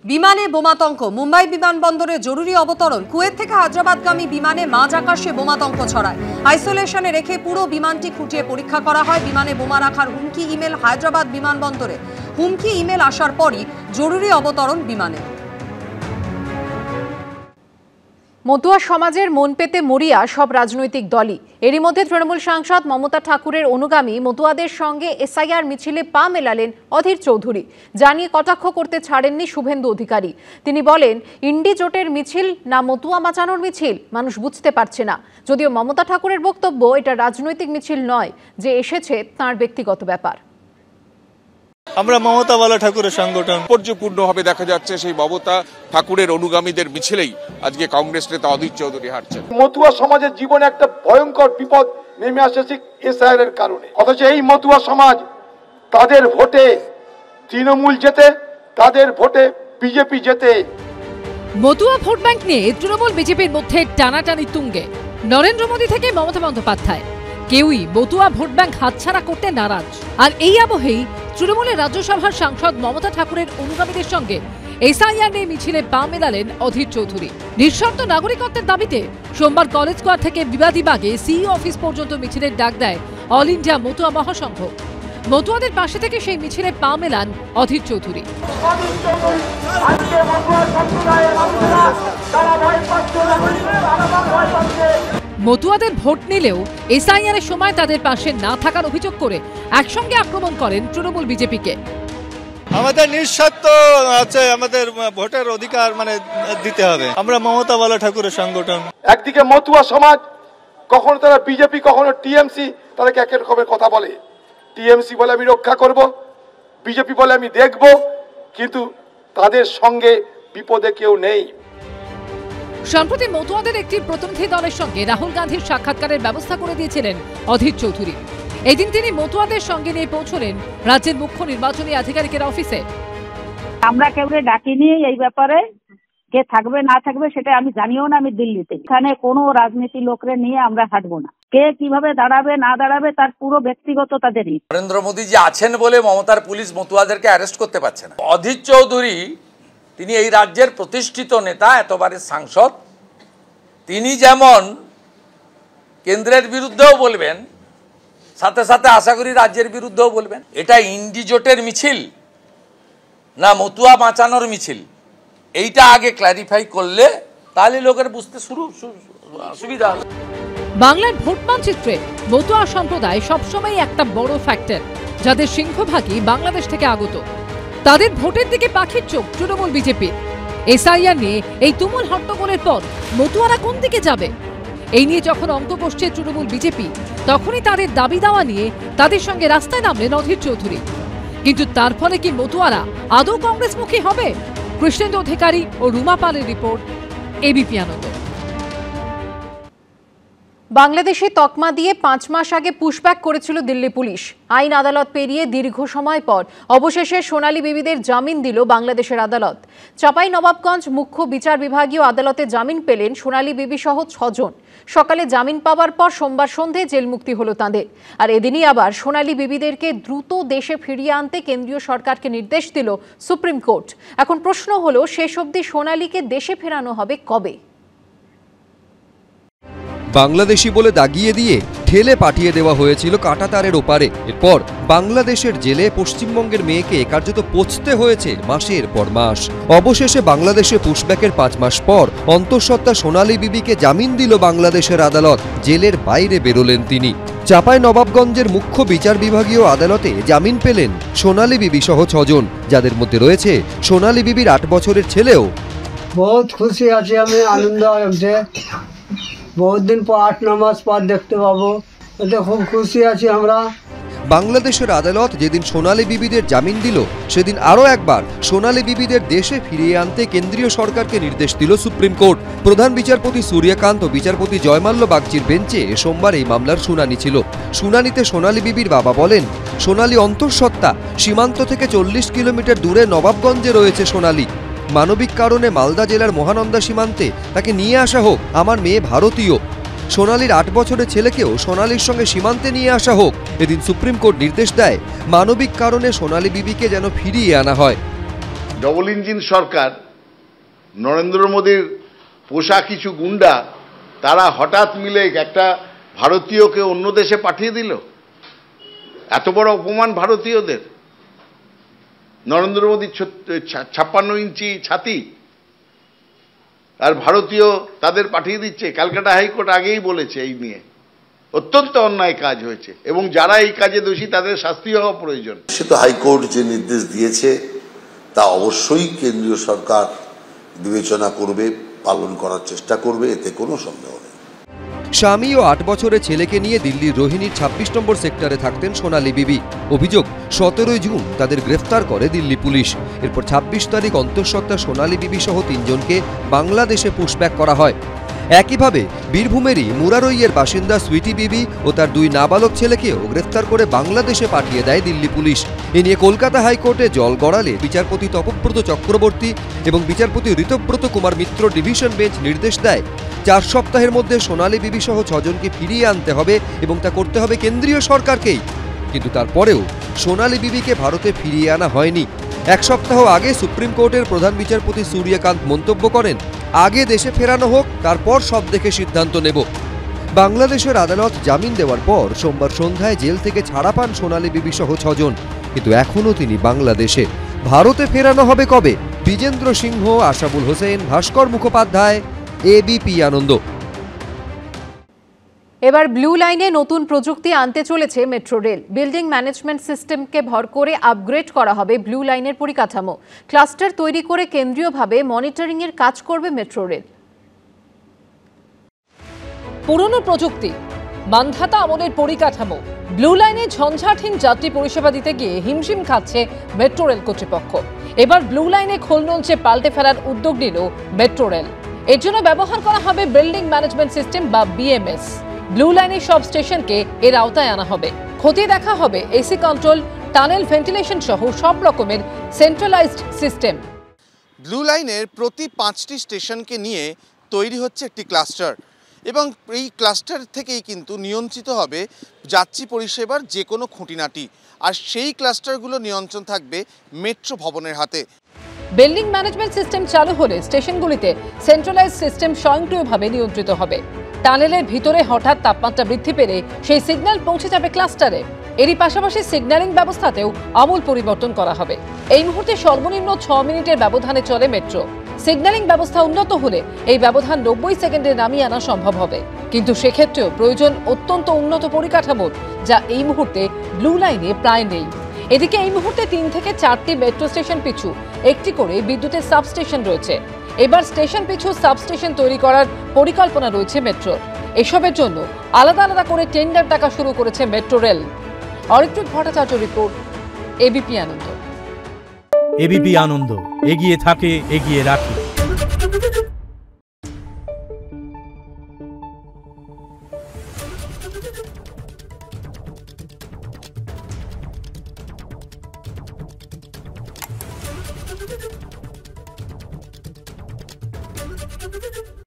বিমানে বোমাতঙ্ক, মুম্বাই বিমানবন্দরে জরুরি অবতরণ। কুয়েত থেকে হায়দ্রাবাদগামী বিমানে মাঝ আকাশে বোমাতঙ্ক ছড়ায়। আইসোলেশনে রেখে পুরো বিমানটি খুঁটিয়ে পরীক্ষা করা হয়। বিমানে বোমা রাখার হুমকি ইমেল হায়দ্রাবাদ বিমানবন্দরে। হুমকি ইমেল আসার পরই জরুরি অবতরণ বিমানে। মতুয়া সমাজের মন পেতে মরিয়া সব রাজনৈতিক দলই। এরই মধ্যে তৃণমূল সাংসদ মমতা ঠাকুরের অনুগামী মতুয়াদের সঙ্গে এসআইআর মিছিলে পা মেলালেন অধীর চৌধুরী। জানিয়ে কটাক্ষ করতে ছাড়েননি শুভেন্দু অধিকারী। তিনি বলেন, ইন্ডি জোটের মিছিল না মতুয়া বাঁচানোর মিছিল মানুষ বুঝতে পারছে না। যদিও মমতা ঠাকুরের বক্তব্য, এটা রাজনৈতিক মিছিল নয়, যে এসেছে তাঁর ব্যক্তিগত ব্যাপার। আমরা মমতা বালা ঠাকুরের সংগঠন। তাৎপর্যপূর্ণভাবে দেখা যাচ্ছে সেই মমতা ঠাকুরের অনুগামীদের মিছিলেই আজকে কংগ্রেস নেতা অধীর চৌধুরী হাঁটছেন। মতুয়া সমাজের জীবনে একটা ভয়ঙ্কর বিপদ নেমে আসছে এসআইআর এর কারণে। অথচ এই মতুয়া সমাজ তাদের ভোটে তৃণমূল জেতে, তাদের ভোটে বিজেপি জেতে। মতুয়া ভোট ব্যাংক নিয়ে তৃণমূল বিজেপির মধ্যে টানাটানি তুঙ্গে। নরেন্দ্র মোদী থেকে মমতা বন্দ্যোপাধ্যায় কেউই মতুয়া ভোট ব্যাংক হাতছাড়া করতে নারাজ। আর এই আবহেই তৃণমূলের রাজ্যসভার সাংসদ মমতা ঠাকুরের অনুগামীদের সঙ্গে এসআইআর নিয়ে মিছিলে পা মেলালেন অধীর চৌধুরী। নিঃশর্ত নাগরিকত্বের দাবিতে সোমবার কলেজ স্কোয়ার থেকে বিবাদীবাগে সিইও অফিস পর্যন্ত মিছিলের ডাক দেয় অল ইন্ডিয়া মতুয়া মহাসংঘ। মতুয়াদের পাশে থেকে সেই মিছিলে পা মেলান অধীর চৌধুরী। মতুয়াদের ভোট নিলেও এসআইআর এর সময় তাদের পাশে না থাকার অভিযোগ করে একসঙ্গে আক্রমণ করেন তৃণমূল বিজেপিকে। আমাদের নিঃস্বার্থ আছে, আমাদের ভোটের অধিকার দিতে হবে। আমরা মমতা বালা ঠাকুরের সংগঠন। একদিকে মতুয়া সমাজ, কখনো তারা বিজেপি, কখনো টিএমসি, তাদেরকে এক রকমের কথা বলে। টিএমসি বলে আমি রক্ষা করব, বিজেপি বলে আমি দেখব, কিন্তু তাদের সঙ্গে বিপদে কেউ নেই। সম্প্রতি মতুয়াদের একটি প্রতিনিধি দলের সঙ্গে রাহুল গান্ধীর সাক্ষাৎকারের ব্যবস্থা করে দিয়েছিলেন অধীর চৌধুরী। এদিন তিনি মতুয়াদের সঙ্গে নিয়ে পৌঁছলেন রাজ্যের মুখ্য নির্বাচনী আধিকারিকের অফিসে। আমরা কেউকে ডাকিনি এই ব্যাপারে, কে থাকবে না থাকবে সেটা আমি জানিও না। আমি দিল্লিতে, এখানে কোনো রাজনীতি লোকরে নিয়ে আমরা হাঁটবো না। কে কিভাবে দাঁড়াবে না দাঁড়াবে তার পুরো ব্যক্তিগত তাদেরই। নরেন্দ্র মোদী যে আছেন বলে মমতার পুলিশ মতুয়াদেরকে অ্যারেস্ট করতে পারছে না। অধীর চৌধুরী তিনি এই রাজ্যের প্রতিষ্ঠিত নেতা, এতবারের সাংসদ। তিনি যেমন কেন্দ্রের বিরুদ্ধেও বলবেন, সাথে সাথে আশা করি রাজ্যের বিরুদ্ধেও বলবেন। এটা ইন্ডি জোটের মিছিল না মতুয়া বাঁচানোর মিছিল, এইটা আগে ক্ল্যারিফাই করলে তাহলে লোকের বুঝতে সুবিধা হবে। বাংলার ভোট মানচিত্রে মতুয়া সম্প্রদায় সবসময় একটা বড় ফ্যাক্টর, যাদের সিংহভাগই বাংলাদেশ থেকে আগত। তাদের ভোটের দিকে পাখির চোখ তৃণমূল বিজেপির। এসআইআর নিয়ে এই তুমুল হট্টগোলের পর মতুয়ারা কোন দিকে যাবে, এই নিয়ে যখন অঙ্ক কষছে তৃণমূল বিজেপি, তখনই তাদের দাবি দাওয়া নিয়ে তাদের সঙ্গে রাস্তায় নামলেন অধীর চৌধুরী। কিন্তু তার ফলে কি মতুয়ারা আদৌ কংগ্রেসমুখী হবে? কৃষ্ণেন্দু অধিকারী ও রুমা পালের রিপোর্ট, এবিপি আনন্দ। বাংলাদেশে তকমা দিয়ে 5 মাস আগে পুশব্যাক করেছিল দিল্লি পুলিশ। আইন আদালত পেরিয়ে দীর্ঘ সময় পর অবশেষে সোনালী বিবিদের জামিন দিল বাংলাদেশের আদালত। চাঁপাইনবাবগঞ্জ মুখ্য বিচার বিভাগীয় আদালতে জামিন পেলেন সোনালী বিবি সহ 6 জন। সকালে জামিন পাওয়ার পর সোমবার সন্ধে জেল মুক্তি হলো তাঁদের। আর এদিনই আবার সোনালী বিবিদেরকে দ্রুত দেশে ফিরিয়ে আনতে কেন্দ্রীয় সরকারকে নির্দেশ দিল সুপ্রিম কোর্ট। এখন প্রশ্ন হলো, শেষ অবধি সোনালীকে দেশে ফেরানো হবে কবে? বাংলাদেশি বলে দাগিয়ে দিয়ে ঠেলে পাঠিয়ে দেওয়া হয়েছিল কাঁটাতারের ওপারে। এরপর বাংলাদেশের জেলে পশ্চিমবঙ্গের মেয়েকে কার্যত পচতে হয়েছে মাসের পর মাস। অবশেষে বাংলাদেশে পুশব্যাকের 5 মাস পর অন্তঃসত্ত্বা সোনালী বিবিকে জামিন দিল বাংলাদেশের আদালত। জেলের বাইরে বেরোলেন তিনি। চাঁপাইনবাবগঞ্জের মুখ্য বিচার বিভাগীয় আদালতে জামিন পেলেন সোনালী বিবি সহ 6 জন, যাদের মধ্যে রয়েছে সোনালী বিবির 8 বছরের ছেলেও। বহুত খুশি আছি আমি, আনন্দ হচ্ছে। বহুত দিন পর 8-9 মাস পর দেখতে পাবো, এতে খুব খুশি আছি আমরা। বাংলাদেশের আদালত যেদিন সোনালী বিবিদের জামিন দিল, সেদিন আরও একবার সোনালী বিবিদের দেশে ফিরিয়ে আনতে কেন্দ্রীয় সরকারকে নির্দেশ দিল সুপ্রিম কোর্ট। প্রধান বিচারপতি সূর্যকান্ত ও বিচারপতি জয়মাল্য বাগচির বেঞ্চে সোমবার এই মামলার শুনানি ছিল। শুনানিতে সোনালী বিবির বাবা বলেন, সোনালী অন্তঃসত্ত্বা, সীমান্ত থেকে 40 কিলোমিটার দূরে নবাবগঞ্জে রয়েছে সোনালী। মানবিক কারণে মালদা জেলার মহানন্দা সীমান্তে তাকে নিয়ে আসা হোক। আমার মেয়ে ভারতীয়। সোনালীর 8 বছরের ছেলেকেও সোনালীর সঙ্গে সীমান্তে নিয়ে আসা হোক। এদিন সুপ্রিম কোর্ট নির্দেশ দেয়, মানবিক কারণে সোনালী বিবিকে যেন ফিরিয়ে আনা হয়। ডবল ইঞ্জিন সরকার, নরেন্দ্র মোদীর পোষা কিছু গুন্ডা, তারা হঠাৎ মিলে একটা ভারতীয়কে অন্য দেশে পাঠিয়ে দিল। এত বড় অপমান ভারতীয়দের। নরেন্দ্র মোদীর 56 ইঞ্চি ছাতি, আর ভারতীয় তাদের পাঠিয়ে দিচ্ছে। ক্যালকাটা হাইকোর্ট আগেই বলেছে এই নিয়ে অত্যন্ত অন্যায় কাজ হয়েছে এবং যারা এই কাজে দোষী তাদের শাস্তি হওয়া প্রয়োজন। সে তো হাইকোর্ট যে নির্দেশ দিয়েছে তা অবশ্যই কেন্দ্রীয় সরকার বিবেচনা করবে, পালন করার চেষ্টা করবে, এতে কোনো সন্দেহ নেই। স্বামী ও 8 বছরের ছেলেকে নিয়ে দিল্লির রোহিণীর 26 নম্বর সেক্টরে থাকতেন সোনালী বিবি। অভিযোগ, 17 জুন তাদের গ্রেফতার করে দিল্লি পুলিশ। এরপর 26 তারিখ অন্তঃসত্ত্বা সোনালী বিবি সহ 3 জনকে বাংলাদেশে পুশব্যাক করা হয়। একইভাবে বীরভূমেরই মুরারইয়ের বাসিন্দা সুইটি বিবি ও তার 2 নাবালক ছেলেকেও গ্রেফতার করে বাংলাদেশে পাঠিয়ে দেয় দিল্লি পুলিশ। এ নিয়ে কলকাতা হাইকোর্টে জল গড়ালে বিচারপতি তপব্রত চক্রবর্তী এবং বিচারপতি ঋতব্রত কুমার মিত্র ডিভিশন বেঞ্চ নির্দেশ দেয় 4 সপ্তাহের মধ্যে সোনালী বিবি সহ 6 জনকে ফিরিয়ে আনতে হবে এবং তা করতে হবে কেন্দ্রীয় সরকারকেই। কিন্তু তারপরেও সোনালী বিবিকে ভারতে ফিরিয়ে আনা হয়নি। 1 সপ্তাহ আগে সুপ্রিম কোর্টের প্রধান বিচারপতি সূর্যকান্ত মন্তব্য করেন, আগে দেশে ফেরানো হোক, তারপর সব দেখে সিদ্ধান্ত নেব। বাংলাদেশের আদালত জামিন দেওয়ার পর সোমবার সন্ধ্যায় জেল থেকে ছাড়া পান সোনালী বিবি সহ 6 জন, কিন্তু এখনও তিনি বাংলাদেশে। ভারতে ফেরানো হবে কবে? বিজেন্দ্র সিংহ, আশাবুল হোসেন, ভাস্কর মুখোপাধ্যায়, এবিপি আনন্দ। এবার ব্লু লাইনে নতুন প্রযুক্তি আনতে চলেছে মেট্রো রেল। বিল্ডিং ম্যানেজমেন্ট সিস্টেমকে ভর করে আপগ্রেড করা হবে ব্লু লাইনের পরিকাঠামো। ক্লাস্টার তৈরি করে কেন্দ্রীয়ভাবে মনিটরিং এর কাজ করবে মেট্রো রেল। পুরনো প্রযুক্তি, মান্ধাতা আমলের পরিকাঠামো, ব্লু লাইনে ঝঞ্ঝাটহীন যাত্রী পরিষেবা দিতে গিয়ে হিমশিম খাচ্ছে মেট্রো রেল কর্তৃপক্ষ। এবার ব্লু লাইনে খোল নলচে পাল্টে ফেলার উদ্যোগ নিল মেট্রো রেল। এর জন্য ব্যবহার করা হবে বিল্ডিং ম্যানেজমেন্ট সিস্টেম বা বিএমএস। ব্লু লাইনের সব স্টেশনকে এর আওতায় আনা হবে। খতিয়ে দেখা হবে এসি কন্ট্রোল, টানেল ভেন্টিলেশন সহ সব রকমের সেন্ট্রালাইজড সিস্টেম। ব্লু লাইনের প্রতি 5টি স্টেশনকে নিয়ে তৈরি হচ্ছে একটি ক্লাস্টার এবং এই ক্লাস্টার থেকেই কিন্তু নিয়ন্ত্রিত হবে যাত্রী পরিষেবার যে কোনো খুঁটিনাটি, আর সেই ক্লাস্টারগুলো নিয়ন্ত্রণ থাকবে মেট্রো ভবনের হাতে। বিল্ডিং ম্যানেজমেন্ট সিস্টেম চালু হলে স্টেশনগুলিতে সেন্ট্রালাইজড সিস্টেম স্বয়ংক্রিয়ভাবে নিয়ন্ত্রিত হবে। টানেলের ভিতরে হঠাৎ তাপমাত্রা বৃদ্ধি পেলে সেই সিগন্যাল পৌঁছে যাবে ক্লাস্টারে। এরই পাশাপাশি সিগন্যালিং ব্যবস্থাতেও আমূল পরিবর্তন করা হবে। এই মুহূর্তে সর্বনিম্ন 6 মিনিটের ব্যবধানে চলে মেট্রো। সিগন্যালিং ব্যবস্থা উন্নত হলে এই ব্যবধান 90 সেকেন্ডে নামিয়ে আনা সম্ভব হবে। কিন্তু সেক্ষেত্রেও প্রয়োজন অত্যন্ত উন্নত পরিকাঠামোর, যা এই মুহূর্তে ব্লু লাইনে প্রায় নেই। এদিকে এই মুহূর্তে 3 থেকে 4টি মেট্রো স্টেশন পিছু একটি করে বিদ্যুতের সাবস্টেশন রয়েছে। এবার স্টেশন পিছু সাবস্টেশন তৈরি করার পরিকল্পনা রয়েছে মেট্রোর। এসবের জন্য আলাদা আলাদা করে টেন্ডার ডাকা শুরু করেছে metro rail. Aritrik Bhattacharya report, ABP Ananda. ABP Ananda, এগিয়ে থাকে, এগিয়ে রাখে। Thank you.